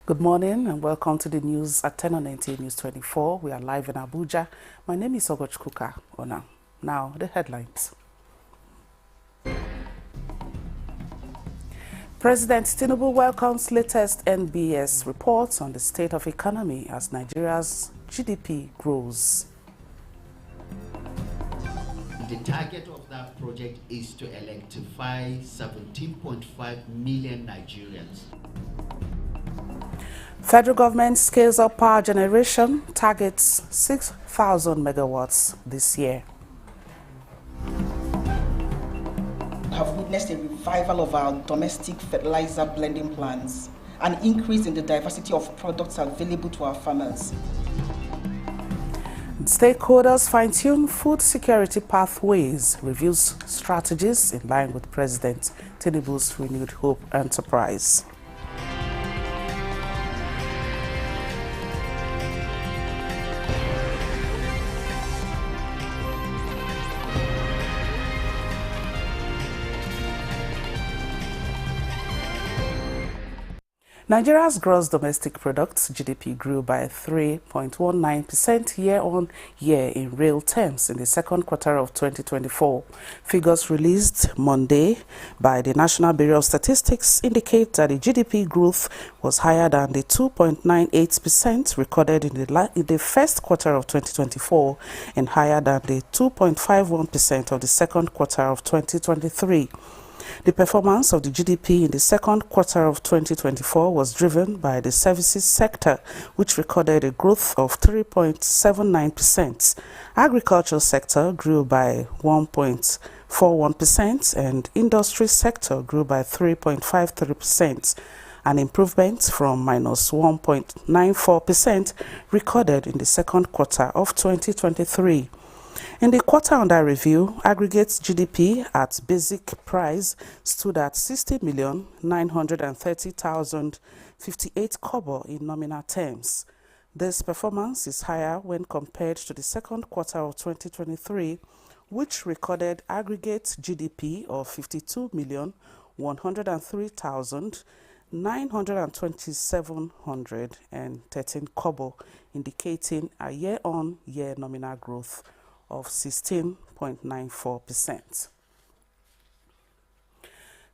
Good morning and welcome to the news at 10 on Nta News24. We are live in Abuja. My name is Ogoch Kuka Ona. Now, the headlines. President Tinubu welcomes latest NBS reports on the state of economy as Nigeria's GDP grows. The target of that project is to electrify 17.5 million Nigerians. Federal government scales up power generation, targets 6,000 megawatts this year. Have witnessed a revival of our domestic fertilizer blending plants, an increase in the diversity of products available to our farmers. Stakeholders fine-tune food security pathways, reviews strategies in line with President Tinubu's renewed hope enterprise. Nigeria's gross domestic product (GDP) grew by 3.19% year-on-year in real terms in the second quarter of 2024. Figures released Monday by the National Bureau of Statistics indicate that the GDP growth was higher than the 2.98% recorded in the first quarter of 2024 and higher than the 2.51% of the second quarter of 2023. The performance of the GDP in the second quarter of 2024 was driven by the services sector, which recorded a growth of 3.79%. Agriculture sector grew by 1.41% and industry sector grew by 3.53%, an improvement from minus 1.94% recorded in the second quarter of 2023. In the quarter under review, aggregate GDP at basic price stood at 60,930,058 kobo in nominal terms. This performance is higher when compared to the second quarter of 2023, which recorded aggregate GDP of 52,103,927 kobo, indicating a year-on-year nominal growth of 16.94%.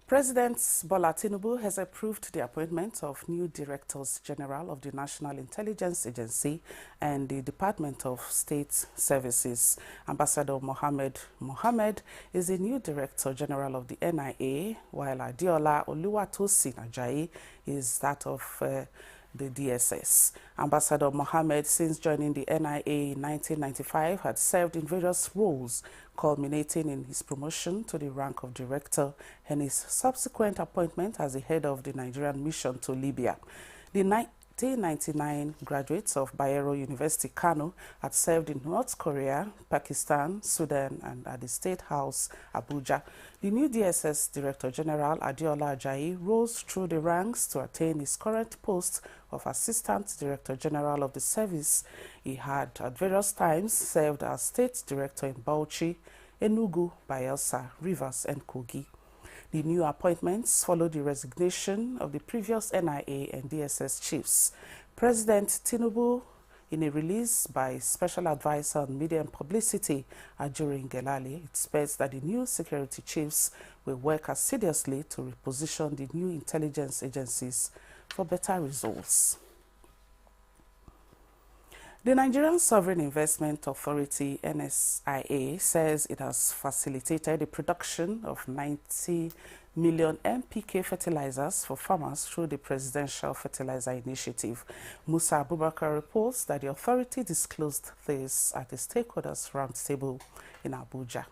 President Bola Tinubu has approved the appointment of new Directors General of the National Intelligence Agency and the Department of State Services. Ambassador Mohammed is the new Director General of the NIA, while Adeola Oluwatosin Ajayi is that of the DSS. Ambassador Mohammed, since joining the NIA in 1995, had served in various roles, culminating in his promotion to the rank of director and his subsequent appointment as the head of the Nigerian mission to Libya. The 1999 graduates of Bayero University, Kano, had served in North Korea, Pakistan, Sudan, and at the State House, Abuja. The new DSS Director General, Adeola Ajayi, rose through the ranks to attain his current post of Assistant Director General of the service. He had at various times served as State Director in Bauchi, Enugu, Bayelsa, Rivers, and Kogi. The new appointments follow the resignation of the previous NIA and DSS chiefs. President Tinubu, in a release by Special Advisor on Media and Publicity, Ajurin Gelali, expects that the new security chiefs will work assiduously to reposition the new intelligence agencies for better results. The Nigerian Sovereign Investment Authority, NSIA, says it has facilitated the production of 90 million NPK fertilizers for farmers through the Presidential Fertilizer Initiative. Musa Abubakar reports that the authority disclosed this at the Stakeholders Roundtable in Abuja.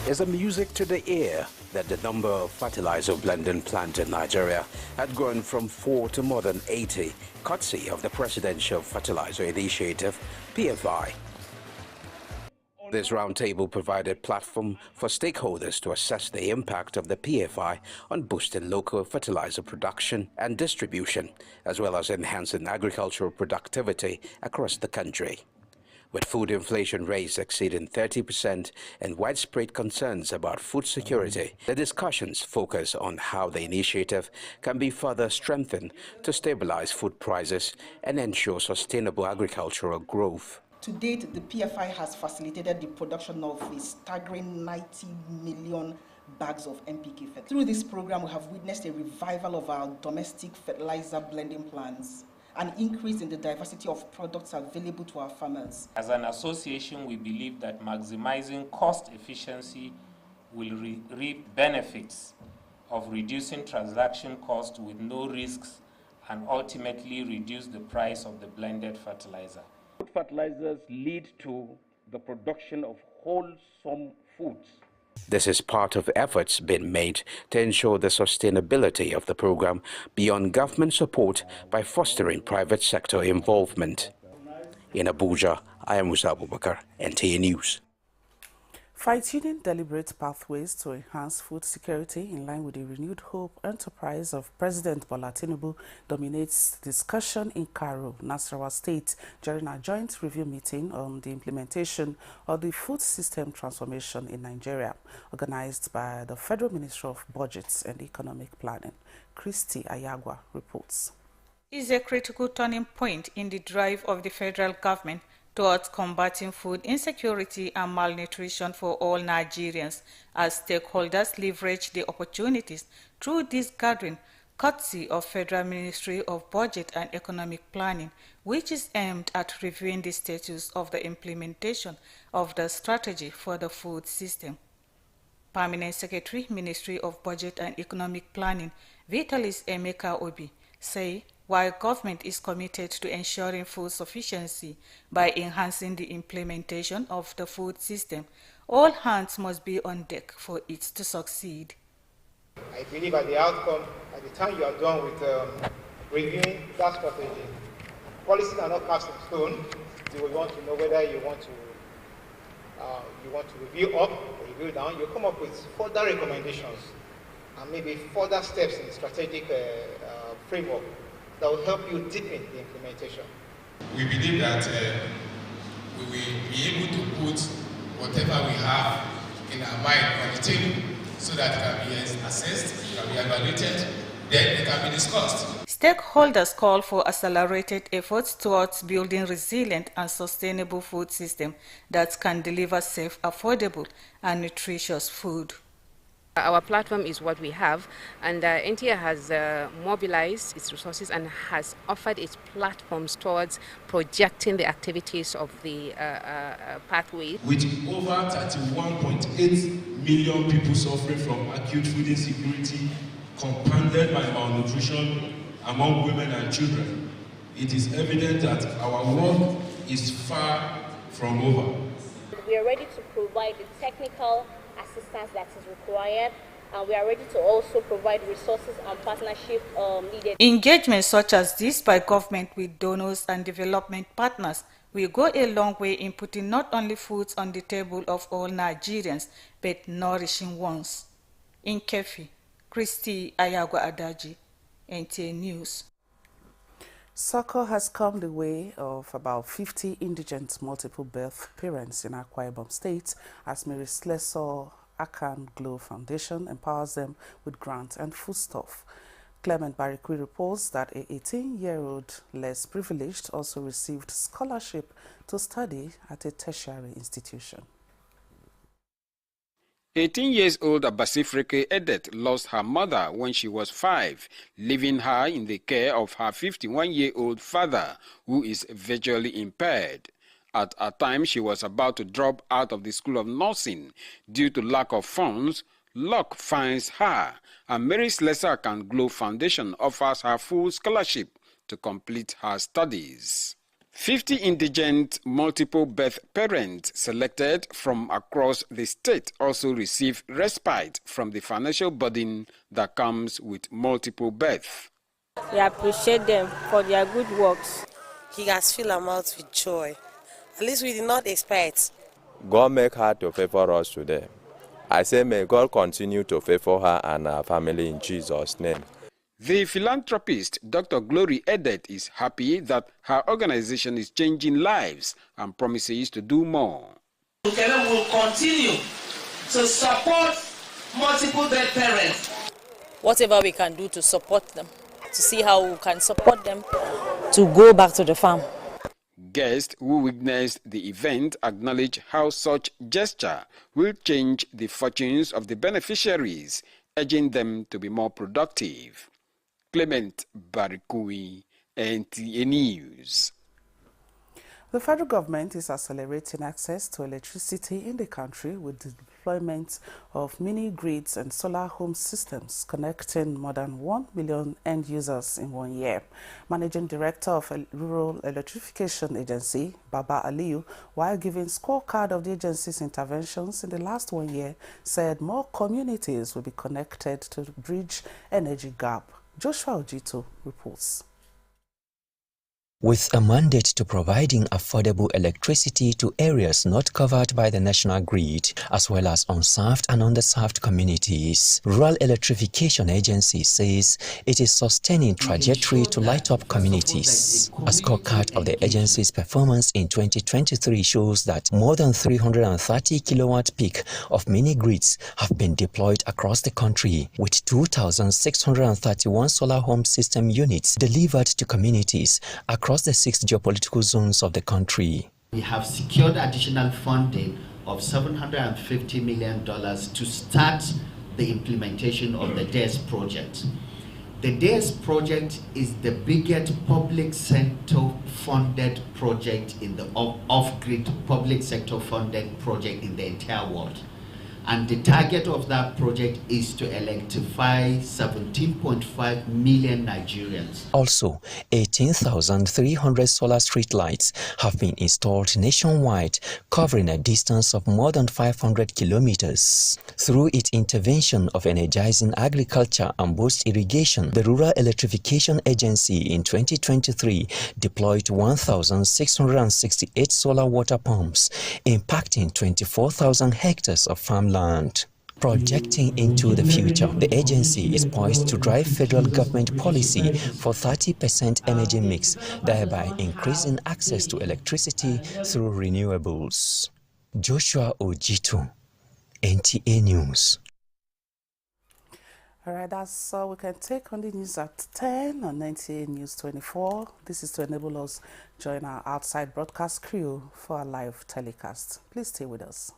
It's a music to the ear that the number of fertilizer blending plants in Nigeria had grown from 4 to more than 80, courtesy of the Presidential Fertilizer Initiative, PFI. This roundtable provided a platform for stakeholders to assess the impact of the PFI on boosting local fertilizer production and distribution, as well as enhancing agricultural productivity across the country. With food inflation rates exceeding 30% and widespread concerns about food security, the discussions focus on how the initiative can be further strengthened to stabilize food prices and ensure sustainable agricultural growth. To date, the PFI has facilitated the production of a staggering 90 million bags of NPK fertilizer. Through this program, we have witnessed a revival of our domestic fertilizer blending plants, an increase in the diversity of products available to our farmers. As an association, we believe that maximizing cost efficiency will reap benefits of reducing transaction costs with no risks and ultimately reduce the price of the blended fertilizer. Food fertilizers lead to the production of wholesome foods. This is part of efforts being made to ensure the sustainability of the program beyond government support by fostering private sector involvement. In Abuja, I am Musa Abubakar, Nta News. Fine-tuning deliberate pathways to enhance food security in line with the renewed hope enterprise of President Bola Tinubu dominates discussion in Karo, Nasarawa State, during a joint review meeting on the implementation of the food system transformation in Nigeria, organized by the Federal Ministry of Budgets and Economic Planning. Christy Ayagwa reports. It is a critical turning point in the drive of the federal government towards combating food insecurity and malnutrition for all Nigerians, as stakeholders leverage the opportunities through this gathering, courtesy of Federal Ministry of Budget and Economic Planning, which is aimed at reviewing the status of the implementation of the strategy for the food system. Permanent Secretary, Ministry of Budget and Economic Planning, Vitalis Emeka Obi, say while government is committed to ensuring food sufficiency by enhancing the implementation of the food system, all hands must be on deck for it to succeed. I believe at the outcome, at the time you are done with reviewing that strategy, policies are not cast in stone. You will want to know whether you want to review up or review down. You come up with further recommendations and maybe further steps in the strategic framework that will help you deepen the implementation. We believe that we will be able to put whatever we have in our mind on the table so that it can be assessed, it can be evaluated, then it can be discussed. Stakeholders call for accelerated efforts towards building resilient and sustainable food system that can deliver safe, affordable, and nutritious food. Our platform is what we have, and NTA has mobilized its resources and has offered its platforms towards projecting the activities of the pathway. With over 31.8 million people suffering from acute food insecurity, compounded by malnutrition among women and children, it is evident that our work is far from over. We are ready to provide the technical assistance that is required, and we are ready to also provide resources and partnership needed. Engagements such as this by government with donors and development partners will go a long way in putting not only foods on the table of all Nigerians, but nourishing ones. In Kefi, Christy Ayagwa Adaji, Nta News. Succor has come the way of about 50 indigent multiple birth parents in Akwa Ibom State as Mary Slessor Akan Glow Foundation empowers them with grants and foodstuff. Clement Barikwi reports that a 18-year-old less privileged also received scholarship to study at a tertiary institution. 18-year-old Abasifreke Edet lost her mother when she was 5, leaving her in the care of her 51-year-old father, who is visually impaired. At a time she was about to drop out of the School of Nursing due to lack of funds, luck finds her, and Mary Slessor Akan Glow Foundation offers her full scholarship to complete her studies. 50 indigent multiple birth parents selected from across the state also receive respite from the financial burden that comes with multiple birth. We appreciate them for their good works. He has filled our mouths with joy. At least we did not expect. God make her to favor us today. I say may God continue to favor her and her family in Jesus' name. The philanthropist Dr. Glory Edet is happy that her organization is changing lives and promises to do more. Ukele will continue to support multiple dead parents. Whatever we can do to support them, to see how we can support them to go back to the farm. Guests who witnessed the event acknowledge how such gesture will change the fortunes of the beneficiaries, urging them to be more productive. Clement Barikui, Nta News. The federal government is accelerating access to electricity in the country with the deployment of mini-grids and solar home systems connecting more than 1 million end users in 1 year. Managing Director of Rural Electrification Agency, Baba Aliyu, while giving scorecard of the agency's interventions in the last 1 year, said more communities will be connected to bridge energy gap. Joshua Ojito reports. With a mandate to providing affordable electricity to areas not covered by the national grid, as well as unserved and underserved communities, Rural Electrification Agency says it is sustaining trajectory to light up communities. A scorecard of the agency's performance in 2023 shows that more than 330 kilowatt peak of mini-grids have been deployed across the country, with 2,631 solar home system units delivered to communities across the 6 geopolitical zones of the country. We have secured additional funding of $750 million to start the implementation of the DARE project. The DARE project is the biggest public sector funded project in the off-grid public sector funded project in the entire world. And the target of that project is to electrify 17.5 million Nigerians. Also, 18,300 solar street lights have been installed nationwide, covering a distance of more than 500 kilometers. Through its intervention of energizing agriculture and boost irrigation, the Rural Electrification Agency in 2023 deployed 1,668 solar water pumps, impacting 24,000 hectares of farmland. Projecting into the future, the agency is poised to drive federal government policy for 30% energy mix, thereby increasing access to electricity through renewables. Joshua Ojito, NTA News. All right, that's all we can take on the news at 10 on Nta News24. This is to enable us join our outside broadcast crew for our live telecast. Please stay with us.